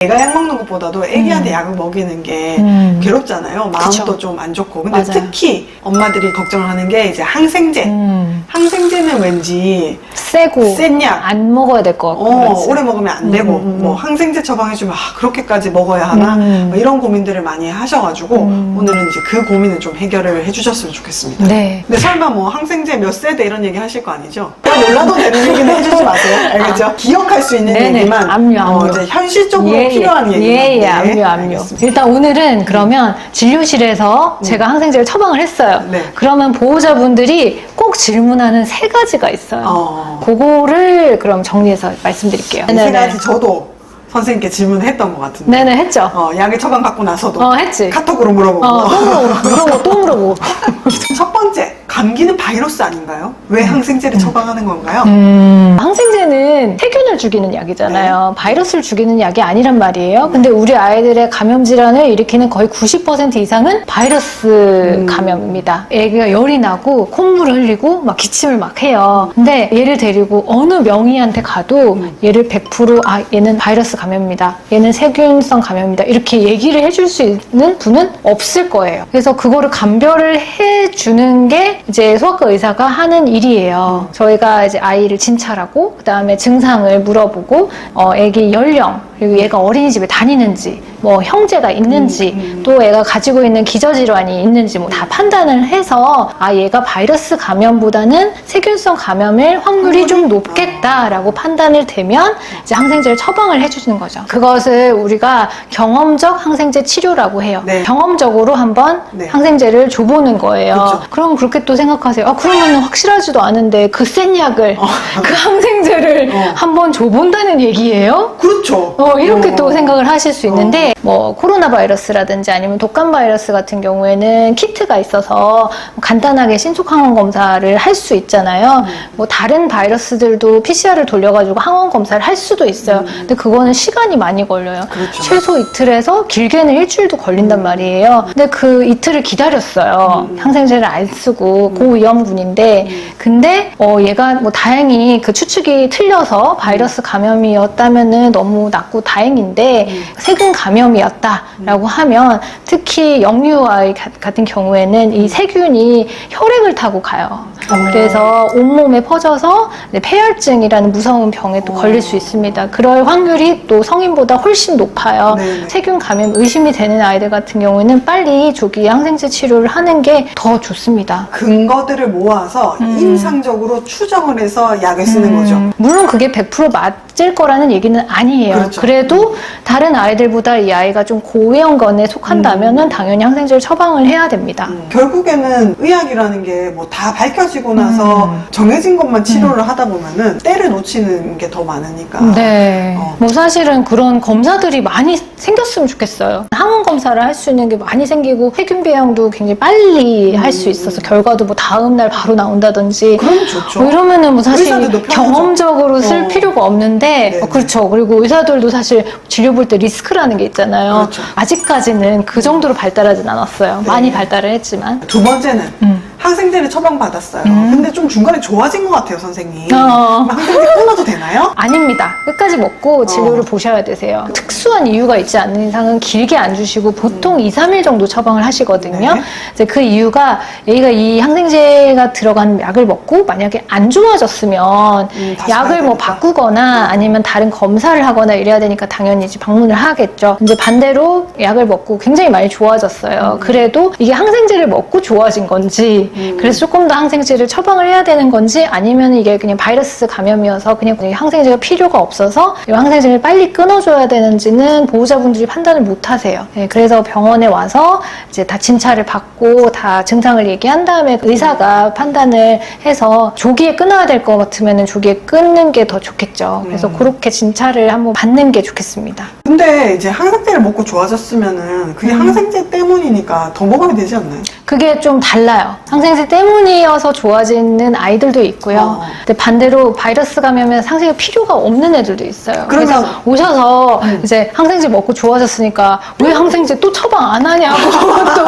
애가 약 먹는 것보다도 애기한테 약을 먹이는 게 괴롭잖아요. 마음도 좀 안 좋고. 근데 맞아요. 특히 엄마들이 걱정을 하는 게 이제 항생제. 항생제는 왠지 세고 센 약. 안 먹어야 될 것 같고. 그렇지. 오래 먹으면 안 되고 뭐 항생제 처방해주면 그렇게까지 먹어야 하나 뭐 이런 고민들을 많이 하셔가지고 오늘은 이제 그 고민을 좀 해결을 해주셨으면 좋겠습니다. 네. 근데 설마 뭐 항생제 몇 세대 이런 얘기 하실 거 아니죠? 몰라도 되는 얘기는 해주지 마세요. 알겠죠? 기억할 수 있는 네네. 얘기만 압류. 이제 현실적으로 필요한 얘기만. 압류. 알겠습니다. 일단 오늘은 그러면 진료실에서 제가 항생제를 처방을 했어요. 네. 그러면 보호자분들이 꼭 질문하는 세 가지가 있어요. 그거를 그럼 정리해서 말씀드릴게요. 이 세 가지 저도 선생님께 질문했던 것 같은데. 네네, 했죠. 약의 처방 받고 나서도 했지. 카톡으로 물어보고. 또 물어보고. 첫 번째, 감기는 바이러스 아닌가요? 왜 항생제를 처방하는 건가요? 항생제는 세균을 죽이는 약이잖아요. 바이러스를 죽이는 약이 아니란 말이에요. 근데 우리 아이들의 감염 질환을 일으키는 거의 90% 이상은 바이러스 감염입니다. 애기가 열이 나고 콧물을 흘리고 막 기침을 막 해요. 근데 얘를 데리고 어느 명의한테 가도 얘를 100% 얘는 바이러스 감염입니다. 얘는 세균성 감염입니다. 이렇게 얘기를 해줄 수 있는 분은 없을 거예요. 그래서 그거를 감별을 해주는 게 이제 소아과 의사가 하는 일이에요. 저희가 이제 아이를 진찰하고 그 다음에 증상을 물어보고 애기 연령 그리고 얘가 어린이집에 다니는지 뭐 형제가 있는지 또 애가 가지고 있는 기저질환이 있는지 뭐 다 판단을 해서 얘가 바이러스 감염보다는 세균성 감염일 확률이 좀 높겠다라고 판단을 되면 이제 항생제를 처방을 해주시는 거죠. 그것을 우리가 경험적 항생제 치료라고 해요. 네. 경험적으로 한번 네. 항생제를 줘보는 거예요. 그렇죠. 그럼 그렇게 또 생각하세요. 그러면 확실하지도 않은데 그 센 약을 그 항생제를 한번 줘본다는 얘기예요? 그렇죠. 이렇게 또 생각을 하실 수 있는데 뭐 코로나 바이러스라든지 아니면 독감 바이러스 같은 경우에는 키트가 있어서 간단하게 신속 항원 검사를 할 수 있잖아요. 뭐 다른 바이러스들도 PCR을 돌려가지고 항원 검사를 할 수도 있어요. 근데 그거는 시간이 많이 걸려요. 그렇죠. 최소 이틀에서 길게는 일주일도 걸린단 말이에요. 근데 그 이틀을 기다렸어요. 항생제를 안 쓰고 고위험군인데 근데 얘가 뭐 다행히 그 추측이 틀려서 바이러스 감염이었다면은 너무 낫고 다행인데 세균 감염이었다라고 하면 특히 영유아이 같은 경우에는 이 세균이 혈액을 타고 가요. 그래서 온몸에 퍼져서 폐혈증이라는 무서운 병에 또 걸릴 수 있습니다. 그럴 확률이 또 성인보다 훨씬 높아요. 네네. 세균 감염 의심이 되는 아이들 같은 경우에는 빨리 조기 항생제 치료를 하는 게 더 좋습니다. 근거들을 모아서 임상적으로 추정을 해서 약을 쓰는 거죠. 물론 그게 100% 맞을 거라는 얘기는 아니에요. 그렇죠. 그래도 다른 아이들보다 이 아이가 좀 고위험군에 속한다면은 당연히 항생제를 처방을 해야 됩니다. 결국에는 의학이라는 게 뭐 다 밝혀지고 나서 정해진 것만 치료를 하다 보면은 때를 놓치는 게 더 많으니까. 네. 뭐 사실은 그런 검사들이 많이 생겼으면 좋겠어요. 항원 검사를 할 수 있는 게 많이 생기고 세균 배양도 굉장히 빨리 할 수 있어서 결과도 뭐 다음날 바로 나온다든지. 그럼 좋죠. 뭐 이러면은 뭐 사실 의사들도 편하죠. 경험적으로 쓸 필요가 없는데 네. 그렇죠. 그리고 의사들도 사실 진료 볼 때 리스크라는 게 있잖아요. 그렇죠. 아직까지는 그 정도로 발달하진 않았어요. 네. 많이 발달을 했지만. 두 번째는 항생제를 처방받았어요. 근데 좀 중간에 좋아진 것 같아요, 선생님. 항생제 끊어도 되나요? 아닙니다. 끝까지 먹고 진료를 보셔야 되세요. 특수한 이유가 있지 않는 이상은 길게 안 주시고 보통 2, 3일 정도 처방을 하시거든요. 네. 이제 그 이유가 얘가 이 항생제가 들어간 약을 먹고 만약에 안 좋아졌으면 다시 약을 봐야 뭐 되니까. 바꾸거나 아니면 다른 검사를 하거나 이래야 되니까 당연히 이제 방문을 하겠죠. 이제 반대로 약을 먹고 굉장히 많이 좋아졌어요. 그래도 이게 항생제를 먹고 좋아진 건지 그래서 조금 더 항생제를 처방을 해야 되는 건지 아니면 이게 그냥 바이러스 감염이어서 그냥 항생제가 필요가 없어서 이 항생제를 빨리 끊어줘야 되는지는 보호자분들이 판단을 못 하세요. 네, 그래서 병원에 와서 이제 다 진찰을 받고 다 증상을 얘기한 다음에 의사가 판단을 해서 조기에 끊어야 될 것 같으면 조기에 끊는 게 더 좋겠죠. 그래서 그렇게 진찰을 한번 받는 게 좋겠습니다. 근데 이제 항생제를 먹고 좋아졌으면은 그게 항생제 때문이니까 더 먹어야 되지 않나요? 그게 좀 달라요. 항생제 때문이어서 좋아지는 아이들도 있고요. 근데 반대로 바이러스 감염에 항생제 필요가 없는 애들도 있어요. 그래서 오셔서 이제 항생제 먹고 좋아졌으니까 왜 항생제 또 처방 안 하냐고 또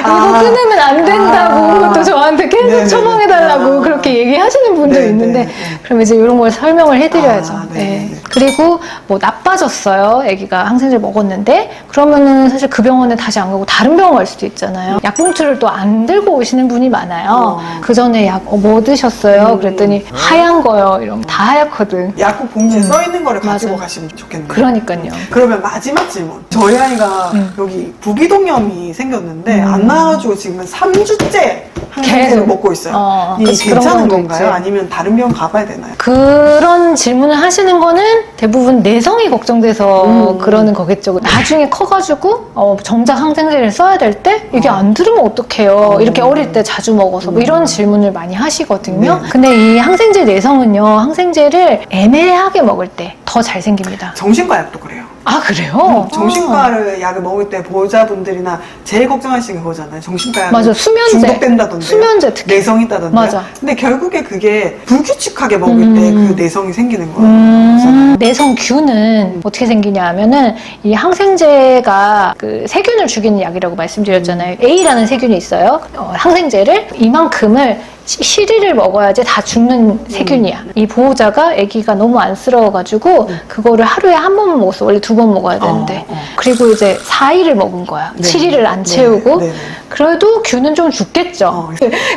이거 끊으면 안 된다고 또 저한테 계속 네네네. 처방해달라고 그렇게 얘기하시는 분들이 네네. 있는데 그럼 이제 이런 걸 설명을 해드려야죠. 네네네. 네. 그리고 뭐 나빠졌어요. 아기가 항생제를 먹었는데 그러면은 사실 그 병원에 다시 안 가고 다른 병원 갈 수도 있잖아요. 약봉투를 또 안 들고 오시는 분이 많아요. 그 전에 약 뭐 드셨어요? 그랬더니 하얀 거요. 이러면 다 하얗거든. 약국 봉지에 써 있는 거를 가지고 가시면 좋겠네요. 그러니까요. 그러면 마지막 질문. 저희 아이가 여기 부비동염이 생겼는데 안 나와가지고 지금 3주째 항생제를 계속. 먹고 있어요. 이게 그치, 그런 괜찮은 경우도 건가요? 있지. 아니면 다른 병원 가봐야 되나요? 그런 질문을 하시는 거는 대부분 내성이 걱정돼서 그러는 거겠죠. 나중에 커가지고 정작 항생제를 써야 될 때 이게 안 들으면 어떡해요. 이렇게 어릴 때 자주 먹어서 뭐 이런 질문을 많이 하시거든요. 네. 근데 이 항생제 내성은요. 항생제를 애매하게 먹을 때 더 잘 생깁니다. 정신과 약도 그래요. 아 그래요? 정신과를 약을 먹을 때 보호자분들이나 제일 걱정하시는 게 그거잖아요. 정신과 약이 맞아, 수면제. 중독된다던데, 수면제 특히. 내성이 있다던데. 맞아. 근데 결국에 그게 불규칙하게 먹을 때 그 내성이 생기는 거예요. 내성균은 어떻게 생기냐 하면은 이 항생제가 그 세균을 죽이는 약이라고 말씀드렸잖아요. A라는 세균이 있어요. 항생제를 이만큼을 시리를 먹어야지 다 죽는 세균이야. 이 보호자가 아기가 너무 안쓰러워가지고 그거를 하루에 한 번만 먹었어. 원래 2번 먹어야 되는데. 그리고 이제 4일을 먹은 거야. 네. 7일을 안 채우고. 네. 그래도 균은 좀 죽겠죠.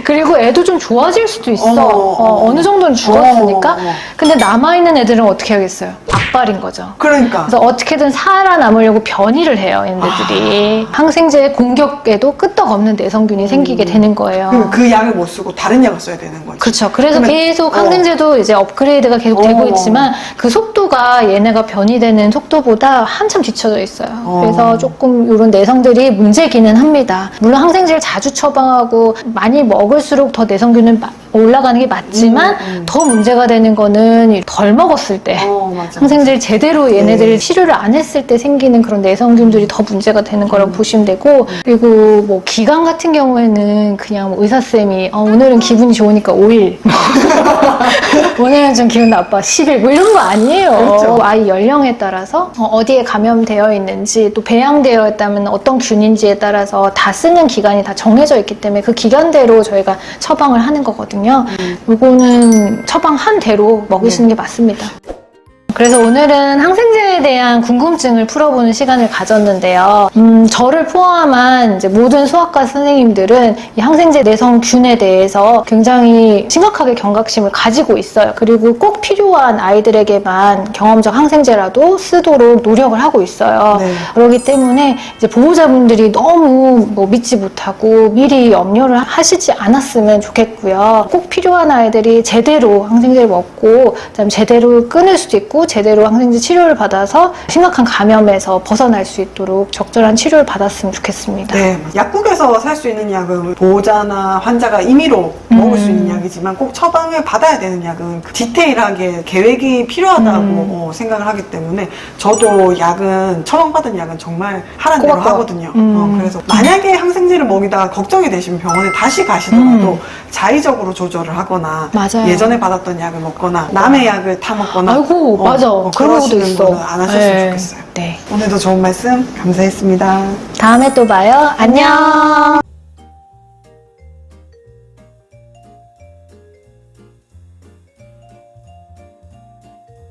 그리고 애도 좀 좋아질 수도 있어. 어느 정도는 죽었으니까. 근데 남아있는 애들은 어떻게 하겠어요? 악발인 거죠. 그러니까. 그래서 어떻게든 살아남으려고 변이를 해요, 얘네들이. 항생제의 공격에도 끄떡없는 내성균이 생기게 되는 거예요. 그 약을 못 쓰고 다른 약을 써야 되는 거죠. 그렇죠. 그래서 그러면- 계속 항생제도 이제 업그레이드가 계속 되고 있지만 그 속도가 얘네가 변이되는 속도보다 한참 뒤쳐져 있어요. 그래서 조금 이런 내성들이 문제기는 합니다. 물론 항생제를 자주 처방하고 많이 먹을수록 더 내성균은 올라가는 게 맞지만 더 문제가 되는 거는 덜 먹었을 때 맞아. 항생제를 제대로 얘네들을 치료를 안 했을 때 생기는 그런 내성균들이 더 문제가 되는 거라고 보시면 되고 그리고 뭐 기관 같은 경우에는 그냥 뭐 의사쌤이 오늘은 기분이 좋으니까 5일 오늘은 좀 기분 나빠 10일 뭐 이런 거 아니에요. 그렇죠. 아이 연령에 따라서 어디에 감염되어 있는지 또 배양되어 있다면 어떤 균인지에 따라서 다 쓰는 기간이 다 정해져 있기 때문에 그 기간대로 저희가 처방을 하는 거거든요. 요거는 처방한 대로 먹이시는 게 맞습니다. 그래서 오늘은 항생제에 대한 궁금증을 풀어보는 시간을 가졌는데요. 저를 포함한 이제 모든 소아과 선생님들은 이 항생제 내성균에 대해서 굉장히 심각하게 경각심을 가지고 있어요. 그리고 꼭 필요한 아이들에게만 경험적 항생제라도 쓰도록 노력을 하고 있어요. 네. 그렇기 때문에 이제 보호자분들이 너무 뭐 믿지 못하고 미리 염려를 하시지 않았으면 좋겠고요. 꼭 필요한 아이들이 제대로 항생제를 먹고 그다음에 제대로 끊을 수도 있고 제대로 항생제 치료를 받아서 심각한 감염에서 벗어날 수 있도록 적절한 치료를 받았으면 좋겠습니다. 네, 약국에서 살 수 있는 약은 보호자나 환자가 임의로 먹을 수 있는 약이지만 꼭 처방을 받아야 되는 약은 디테일하게 계획이 필요하다고 생각을 하기 때문에 저도 약은 처방받은 약은 정말 하란 대로 꼬박꼬박. 하거든요. 그래서 만약에 항생제를 먹이다가 걱정이 되시면 병원에 다시 가시더라도 자의적으로 조절을 하거나 맞아요. 예전에 받았던 약을 먹거나 남의 약을 타 먹거나 아이고 맞아. 그런 것도 그러시는 있어. 거는 안 하셨으면 좋겠어요. 네. 오늘도 좋은 말씀 감사했습니다. 다음에 또 봐요. 안녕.